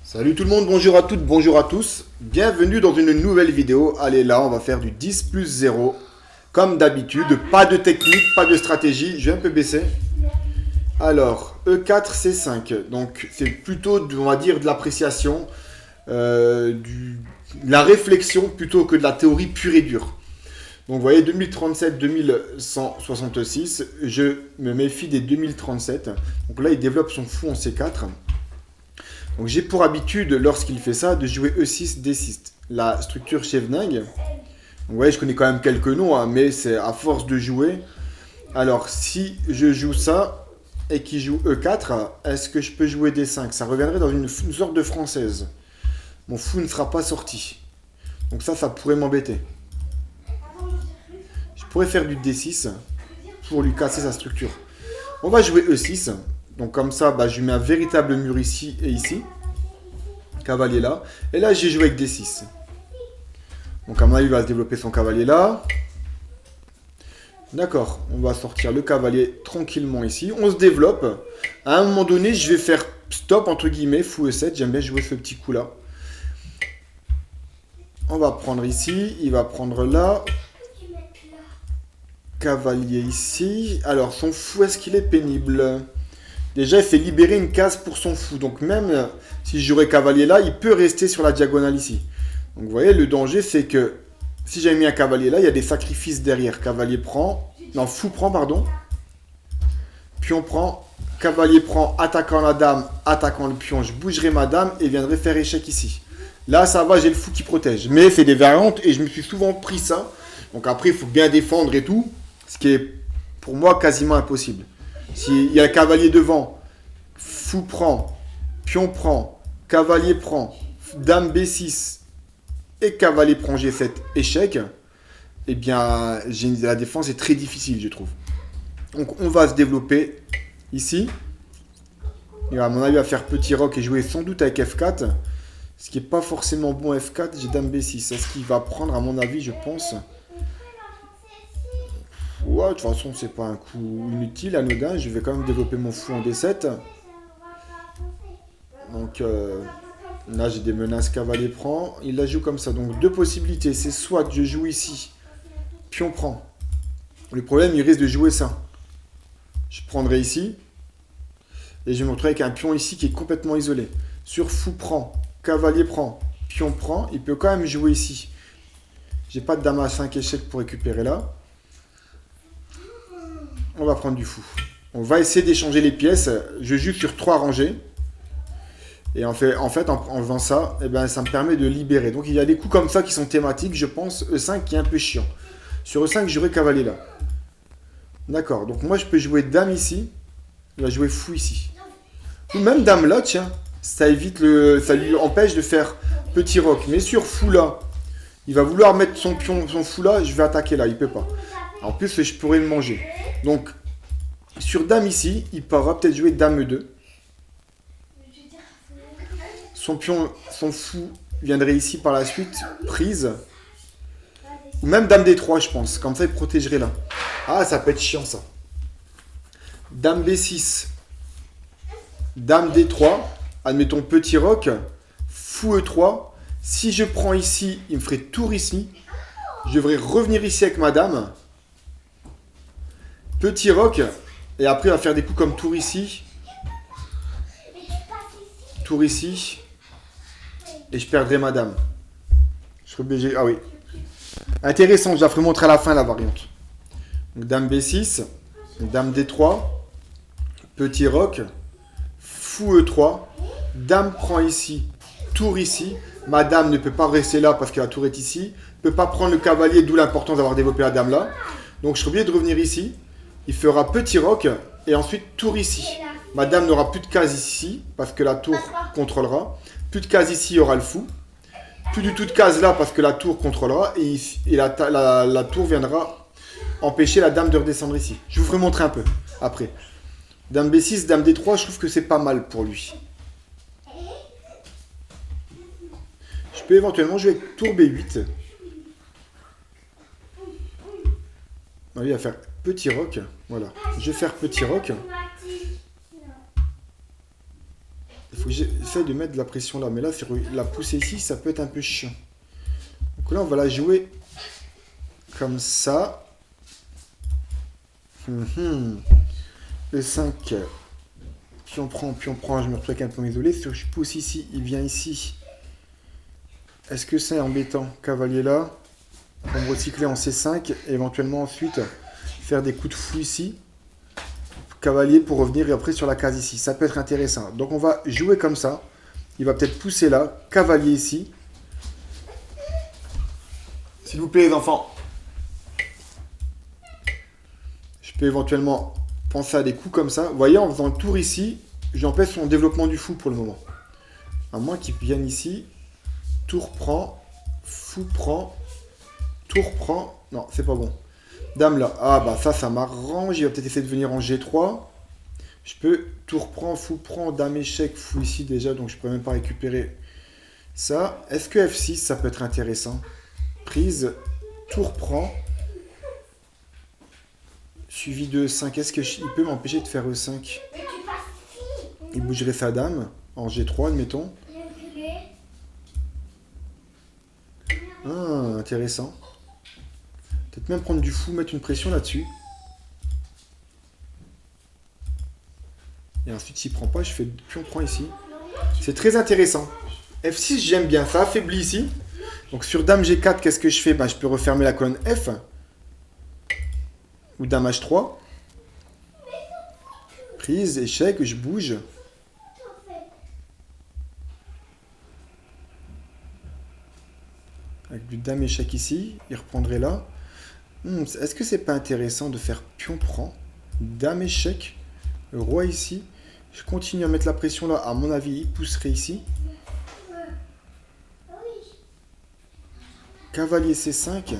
Salut tout le monde, bonjour à toutes, bonjour à tous. Bienvenue dans une nouvelle vidéo. Allez là, on va faire du 10 plus 0. Comme d'habitude, pas de technique, pas de stratégie. Je vais un peu baisser. Alors, E4, C5. Donc, c'est plutôt, on va dire, de l'appréciation, de la réflexion plutôt que de la théorie pure et dure. Donc, vous voyez, 2037, 2166. Je me méfie des 2037. Donc là, il développe son fou en C4. Donc j'ai pour habitude, lorsqu'il fait ça, de jouer E6, D6. La structure Chevening. Vous voyez, je connais quand même quelques noms, hein, mais c'est à force de jouer. Alors, si je joue ça et qu'il joue E4, est-ce que je peux jouer D5? Ça reviendrait dans une sorte de française. Mon fou ne sera pas sorti. Donc ça pourrait m'embêter. Je pourrais faire du D6 pour lui casser sa structure. On va jouer E6. Donc comme ça, je mets un véritable mur ici et ici. Cavalier là. Et là, j'ai joué avec D6. Donc à mon avis, il va se développer son cavalier là. D'accord. On va sortir le cavalier tranquillement ici. On se développe. À un moment donné, je vais faire stop, entre guillemets, fou E7. J'aime bien jouer ce petit coup là. On va prendre ici. Il va prendre là. Cavalier ici. Alors, son fou, est-ce qu'il est pénible ? Déjà, il fait libérer une case pour son fou. Donc même si je jouerais cavalier là, il peut rester sur la diagonale ici. Donc vous voyez, le danger, c'est que si j'avais mis un cavalier là, il y a des sacrifices derrière. Cavalier prend. Non, fou prend, pardon. Pion prend. Cavalier prend, attaquant la dame, attaquant le pion. Je bougerai ma dame et viendrai faire échec ici. Là, ça va, j'ai le fou qui protège. Mais c'est des variantes et je me suis souvent pris ça. Donc après, il faut bien défendre et tout. Ce qui est, pour moi, quasiment impossible. S'il y a un cavalier devant, fou prend, pion prend, cavalier prend, dame B6 et cavalier prend G7, échec, eh bien, la défense est très difficile, je trouve. Donc, on va se développer ici. Et à mon avis, il va faire petit roc et jouer sans doute avec F4. Ce qui n'est pas forcément bon F4, j'ai dame B6. Est-ce qu'il va prendre, à mon avis, je pense... Ouais, de toute façon, c'est pas un coup inutile, anodin. Je vais quand même développer mon fou en D7. Donc, là, j'ai des menaces cavalier prend. Il la joue comme ça. Donc, deux possibilités. C'est soit je joue ici, pion prend. Le problème, il risque de jouer ça. Je prendrai ici. Et je me retrouve avec un pion ici qui est complètement isolé. Sur fou prend, cavalier prend, pion prend. Il peut quand même jouer ici. J'ai pas de dame à 5 échecs pour récupérer là. On va prendre du fou. On va essayer d'échanger les pièces. Je joue sur 3 rangées. Et en fait, en faisant ça, ça me permet de libérer. Donc, il y a des coups comme ça qui sont thématiques. Je pense E5 qui est un peu chiant. Sur E5, j'aurai cavalier là. D'accord. Donc, moi, je peux jouer dame ici. Il va jouer fou ici. Ou même dame là, tiens. Ça évite ça lui empêche de faire petit roc. Mais sur fou là, il va vouloir mettre son pion, son fou là. Je vais attaquer là. Il peut pas. En plus, je pourrais le manger. Donc, sur dame ici, il pourra peut-être jouer dame E2. Son pion, son fou, viendrait ici par la suite, prise. Ou même dame D3, je pense. Comme ça, il protégerait là. Ah, ça peut être chiant, ça. Dame B6. Dame D3. Admettons petit roc. Fou E3. Si je prends ici, il me ferait tour ici. Je devrais revenir ici avec ma dame. Petit roc, et après il va faire des coups comme tour ici, et je perdrai ma dame. Je serai obligé, ah oui. Intéressant, je la ferai montrer à la fin la variante. Donc, dame B6, dame D3, petit roc, fou E3, dame prend ici, tour ici, ma dame ne peut pas rester là parce que la tour est ici, ne peut pas prendre le cavalier, d'où l'importance d'avoir développé la dame là. Donc je serai obligé de revenir ici. Il fera petit roc et ensuite tour ici. Madame n'aura plus de case ici parce que la tour contrôlera. Plus de case ici, il y aura le fou. Plus du tout de case là parce que la tour contrôlera. Et la tour viendra empêcher la dame de redescendre ici. Je vous ferai montrer un peu après. Dame B6, dame D3, je trouve que c'est pas mal pour lui. Je peux éventuellement jouer avec tour B8. Il va faire petit roc. Voilà. Je vais faire petit roc. Il faut que essaye de mettre de la pression là. Mais là, sur la pousser ici, ça peut être un peu chiant. Donc là, on va la jouer comme ça. E5. Puis on prend. Je me retrouve avec un point isolé. Si je pousse ici, il vient ici. Est-ce que c'est embêtant? Cavalier là. On va recycler en C5. Et éventuellement ensuite faire des coups de fou ici. Cavalier pour revenir et après sur la case ici. Ça peut être intéressant. Donc on va jouer comme ça. Il va peut-être pousser là. Cavalier ici. S'il vous plaît les enfants. Je peux éventuellement penser à des coups comme ça. Vous voyez, en faisant le tour ici, j'empêche son développement du fou pour le moment. À moins qu'il vienne ici. Tour prend. Fou prend. Tour prend. Non, c'est pas bon. Dame là. Ah bah ça m'arrange. Il va peut-être essayer de venir en G3. Je peux tour prend, fou prend, dame échec, fou ici déjà. Donc je peux même pas récupérer ça. Est-ce que F6 ça peut être intéressant? Prise. Tour prend. Suivi de E5. Est-ce qu'il peut m'empêcher de faire E5? Il bougerait sa dame. En G3 admettons. Ah intéressant. Peut-être même prendre du fou, mettre une pression là-dessus. Et ensuite, s'il prend pas, je fais pion prend ici. C'est très intéressant. F6, j'aime bien. Ça affaiblit ici. Donc sur dame G4, qu'est-ce que je fais? Ben, je peux refermer la colonne F. Ou dame H3. Prise, échec, je bouge. Avec du dame échec ici. Il reprendrait là. Est-ce que c'est pas intéressant de faire pion prend, dame échec, roi ici. Je continue à mettre la pression là. À mon avis, il pousserait ici. Cavalier C5.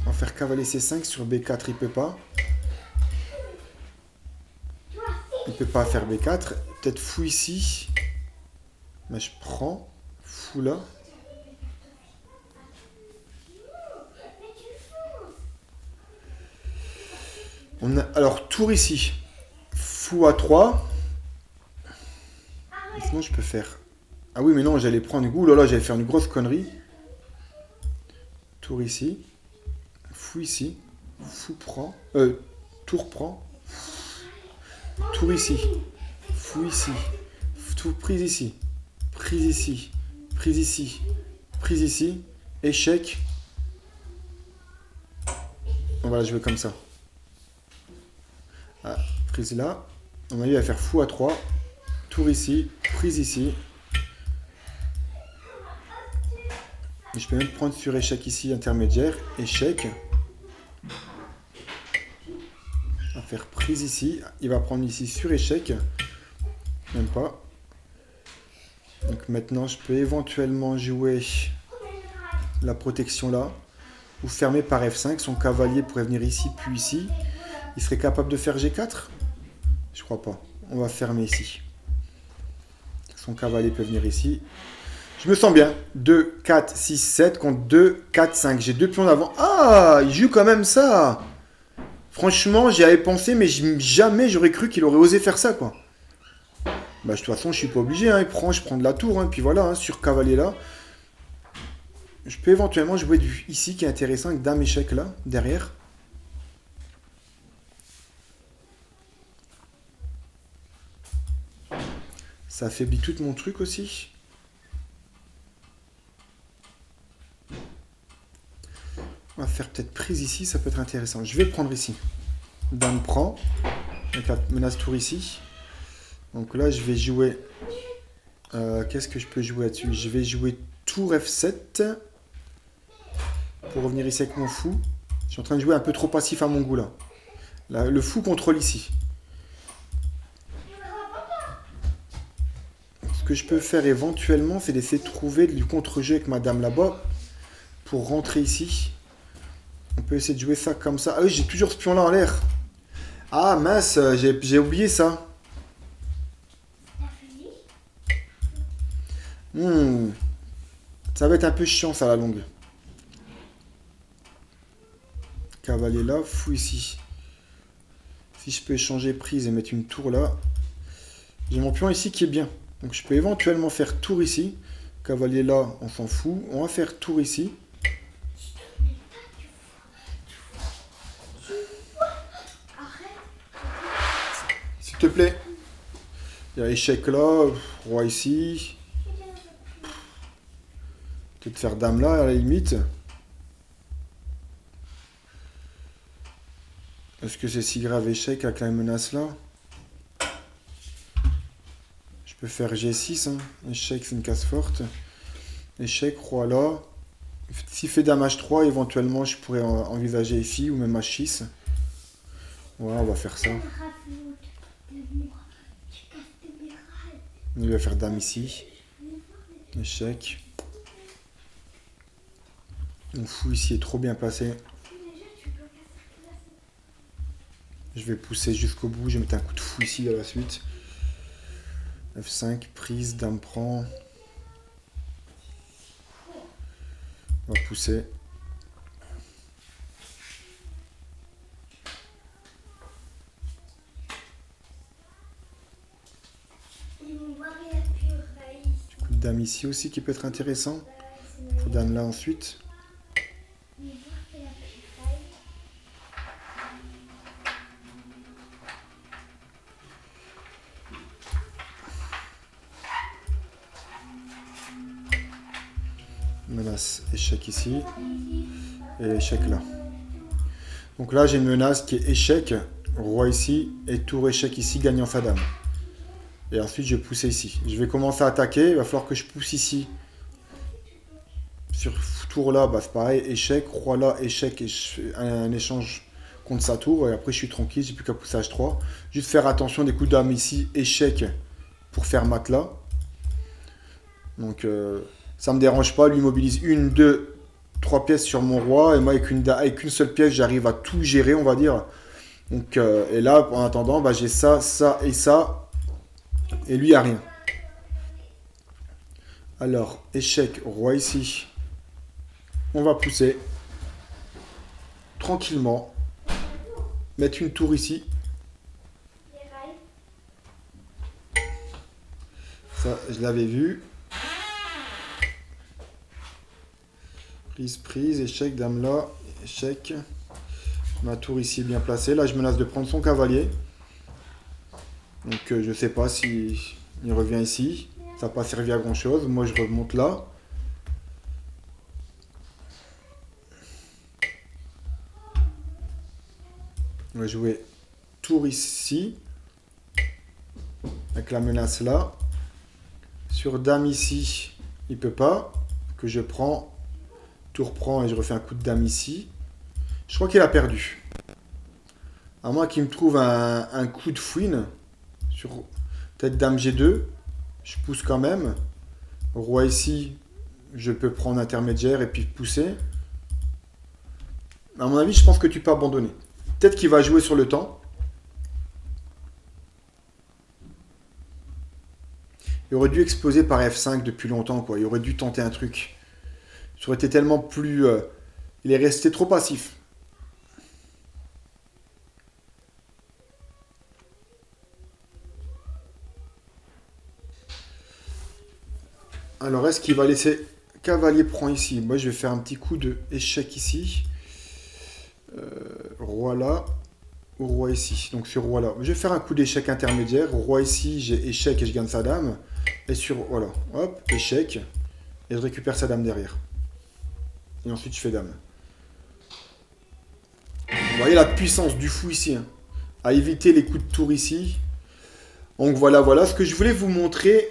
On va faire cavalier C5 sur B4. Il peut pas. Il peut pas faire B4. Peut-être fou ici. Mais je prends. Fou là. Alors, tour ici. Fou à 3. Sinon, je peux faire... Ah oui, mais non, j'allais prendre... Ouh là là, j'allais faire une grosse connerie. Tour ici. Fou ici. Fou prend. Tour prend. Tour ici. Fou ici. Tour prise ici. Prise ici. Prise ici. Prise ici. Échec. On va la jouer comme ça. Ah, prise là. On va aller faire fou à 3. Tour ici. Prise ici. Et je peux même prendre sur échec ici, intermédiaire. Échec. On va faire prise ici. Il va prendre ici sur échec. Même pas. Donc maintenant, je peux éventuellement jouer la protection là. Ou fermer par F5. Son cavalier pourrait venir ici, puis ici. Il serait capable de faire G4? Je crois pas. On va fermer ici. Son cavalier peut venir ici. Je me sens bien. 2, 4, 6, 7 contre 2, 4, 5. J'ai 2 pions d'avant. Ah, il joue quand même ça. Franchement, j'y avais pensé, mais jamais j'aurais cru qu'il aurait osé faire ça, quoi. Bah, de toute façon, je suis pas obligé. Hein. Je prends de la tour. Hein. Puis voilà, hein, sur cavalier là. Je peux éventuellement jouer du ici qui est intéressant avec dame échec là, derrière. Ça affaiblit tout mon truc aussi. On va faire peut-être prise ici, ça peut être intéressant. Je vais prendre ici. Dame prend. Avec la menace tour ici. Donc là, je vais jouer... Qu'est-ce que je peux jouer là-dessus? Je vais jouer tour F7. Pour revenir ici avec mon fou. Je suis en train de jouer un peu trop passif à mon goût là. Là, le fou contrôle ici. Ce que je peux faire éventuellement, c'est d'essayer de trouver du contre-jeu avec ma dame là-bas. Pour rentrer ici. On peut essayer de jouer ça comme ça. Ah oui, j'ai toujours ce pion là en l'air. Ah mince, j'ai oublié ça. Ça va être un peu chiant ça à la longue. Cavalier là, fou ici. Si je peux échanger prise et mettre une tour là. J'ai mon pion ici qui est bien. Donc je peux éventuellement faire tour ici. Cavalier là, on s'en fout. On va faire tour ici. S'il te plaît. Il y a échec là, roi ici. Peut-être faire dame là à la limite. Est-ce que c'est si grave échec avec la menace là? Je peux faire G6. Hein. Échec, c'est une case forte. Échec, roi là. S'il fait dame H3, éventuellement, je pourrais envisager FI ou même H6. Voilà, on va faire ça. Il va faire dame ici. Échec. Mon fou ici est trop bien placé. Je vais pousser jusqu'au bout. Je vais mettre un coup de fou ici à la suite. F5, prise, dame prend. On va pousser. Coup de dame ici aussi qui peut être intéressant. Pour dame là ensuite. Menace, échec ici. Et échec là. Donc là, j'ai une menace qui est échec, roi ici, et tour échec ici, gagnant fa dame. Et ensuite, je vais pousser ici. Je vais commencer à attaquer. Il va falloir que je pousse ici. Sur tour là, bah, c'est pareil. Échec, roi là, échec, et je fais un échange contre sa tour. Et après, je suis tranquille. J'ai plus qu'à pousser H3. Juste faire attention des coups de dame ici, échec, pour faire mat là. Donc, ça me dérange pas. Lui mobilise 1, 2, 3 pièces sur mon roi. Et moi, avec une seule pièce, j'arrive à tout gérer, on va dire. Donc, et là, en attendant, bah, j'ai ça, ça et ça. Et lui, il n'y a rien. Alors, échec, roi ici. On va pousser. Tranquillement. Mettre une tour ici. Ça, je l'avais vu. Prise, prise, échec, dame là, échec. Ma tour ici est bien placée. Là, je menace de prendre son cavalier. Donc, je ne sais pas si il revient ici. Ça n'a pas servi à grand chose. Moi, je remonte là. On va jouer tour ici. Avec la menace là. Sur dame ici, il ne peut pas. Que je prends. Tour prend et je refais un coup de dame ici. Je crois qu'il a perdu. À moins qu'il me trouve un coup de fouine. Sur peut-être dame G2. Je pousse quand même. Roi ici, je peux prendre intermédiaire et puis pousser. À mon avis, je pense que tu peux abandonner. Peut-être qu'il va jouer sur le temps. Il aurait dû exploser par F5 depuis longtemps, quoi. Il aurait dû tenter un truc. Ça aurait été tellement plus... il est resté trop passif. Alors, est-ce qu'il va laisser... Cavalier prend ici. Moi, je vais faire un petit coup de échec ici. Roi là. Ou roi ici. Donc, sur roi là. Je vais faire un coup d'échec intermédiaire. Roi ici, j'ai échec et je gagne sa dame. Et sur... Voilà. Hop, échec. Et je récupère sa dame derrière. Et ensuite, je fais dame. Vous voyez la puissance du fou ici. Hein. À éviter les coups de tour ici. Donc voilà, voilà. Ce que je voulais vous montrer,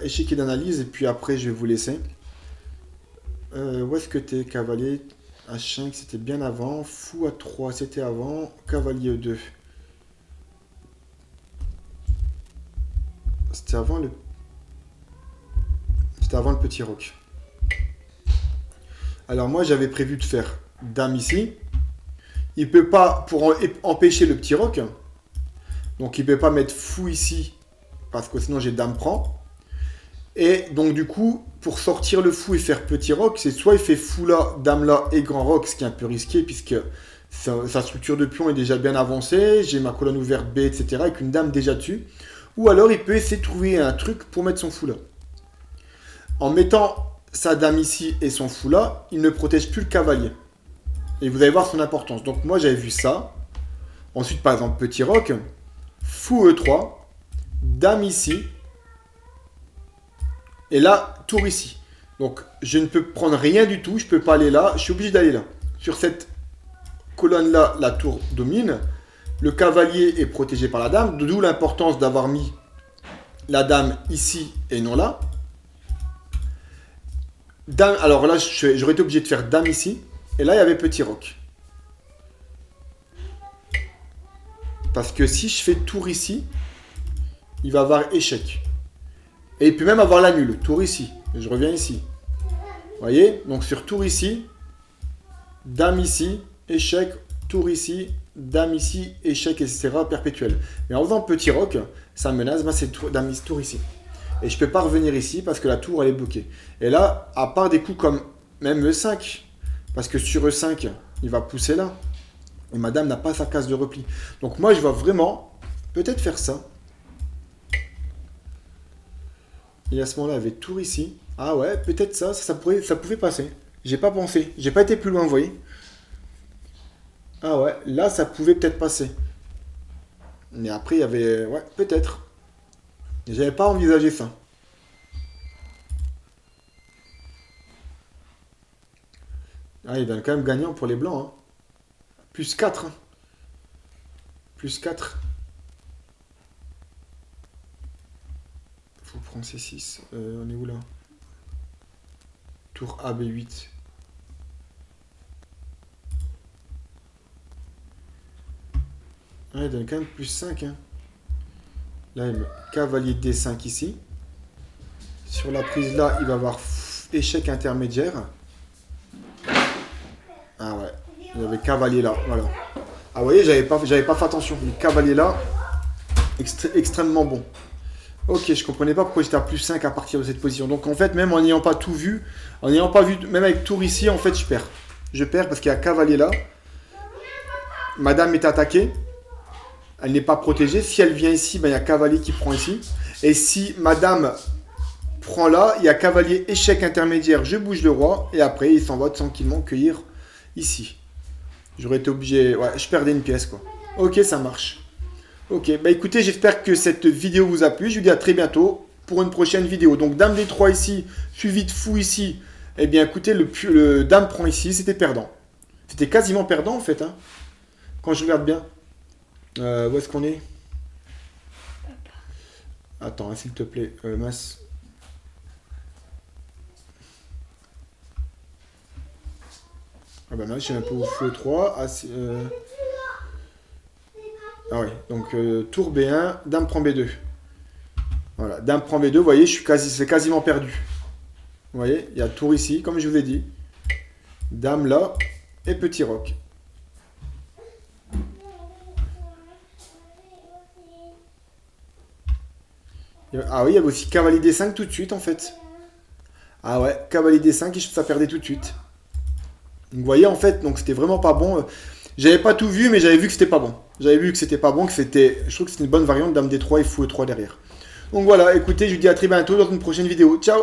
échiquier d'analyse. Et puis après, je vais vous laisser. Où est-ce que t'es, cavalier H5, c'était bien avant. Fou A3, c'était avant. Cavalier E2. C'était avant le... C'était avant le petit roc. Alors moi, j'avais prévu de faire dame ici. Il peut pas, pour empêcher le petit roc, donc il peut pas mettre fou ici, parce que sinon j'ai dame prend. Et donc du coup, pour sortir le fou et faire petit roc, c'est soit il fait fou là, dame là et grand roc, ce qui est un peu risqué, puisque sa structure de pion est déjà bien avancée, j'ai ma colonne ouverte B, etc., avec une dame déjà dessus. Ou alors, il peut essayer de trouver un truc pour mettre son fou là. En mettant sa dame ici et son fou là, il ne protège plus le cavalier. Et vous allez voir son importance. Donc moi, j'avais vu ça. Ensuite, par exemple, petit roc, fou E3, dame ici. Et là, tour ici. Donc, je ne peux prendre rien du tout. Je ne peux pas aller là. Je suis obligé d'aller là. Sur cette colonne-là, la tour domine. Le cavalier est protégé par la dame. D'où l'importance d'avoir mis la dame ici et non là. Dame, alors là, j'aurais été obligé de faire dame ici. Et là, il y avait petit roc. Parce que si je fais tour ici, il va avoir échec. Et il peut même avoir la nulle. Tour ici. Et je reviens ici. Vous voyez? Donc sur tour ici, dame ici, échec, tour ici, dame ici, échec, etc. perpétuel. Mais en faisant petit roc, ça menace, bah, c'est dame ici, tour ici. Et je ne peux pas revenir ici parce que la tour, elle est bloquée. Et là, à part des coups comme même E5, parce que sur E5, il va pousser là. Et madame n'a pas sa case de repli. Donc moi, je vais vraiment peut-être faire ça. Et à ce moment-là, avec tour ici. Ah ouais, peut-être ça pouvait passer. J'ai pas pensé. J'ai pas été plus loin, vous voyez. Ah ouais, là, ça pouvait peut-être passer. Mais après, il y avait... Ouais, peut-être. J'avais pas envisagé ça. Ah, il va quand même gagnant pour les blancs. Hein. Plus 4. Hein. Plus 4. Faut prendre C6. On est où là? Tour A, B8. Ah, il donne quand même plus 5. Hein. Là, il met cavalier D5 ici. Sur la prise là, il va avoir échec intermédiaire. Ah ouais. Il y avait cavalier là. Voilà. Ah, vous voyez, j'avais pas fait attention. Le cavalier là, extrêmement bon. Ok, je comprenais pas pourquoi j'étais à plus 5 à partir de cette position. Donc en fait, même en n'ayant pas tout vu, en n'ayant pas vu, même avec tour ici, en fait, je perds. Je perds parce qu'il y a cavalier là. Madame est attaquée. Elle n'est pas protégée. Si elle vient ici, ben, il y a cavalier qui prend ici. Et si madame prend là, il y a cavalier échec intermédiaire. Je bouge le roi. Et après, il s'en va tranquillement cueillir ici. J'aurais été obligé... Ouais, je perdais une pièce, quoi. Ok, ça marche. Ok, bah écoutez, j'espère que cette vidéo vous a plu. Je vous dis à très bientôt pour une prochaine vidéo. Donc, dame D3 ici, suivi de fou ici. Eh bien, écoutez, le dame prend ici, c'était perdant. C'était quasiment perdant, en fait, hein, quand je regarde bien. Où est-ce qu'on est? Attends, hein, s'il te plaît, masse. Ah bah là, je suis un peu au feu 3. Ah ouais, donc tour B1, dame prend B2. Voilà, dame prend B2, vous voyez, c'est quasiment perdu. Vous voyez, il y a tour ici, comme je vous ai dit. Dame là, et petit roc. Ah oui, il y avait aussi cavalier D5 tout de suite, en fait. Ah ouais, cavalier D5, et ça perdait tout de suite. Donc vous voyez, en fait, donc c'était vraiment pas bon. J'avais pas tout vu, mais j'avais vu que c'était pas bon. J'avais vu que c'était pas bon, je trouve que c'était une bonne variante, dame D3 et fou E3 derrière. Donc voilà, écoutez, je vous dis à très bientôt dans une prochaine vidéo. Ciao!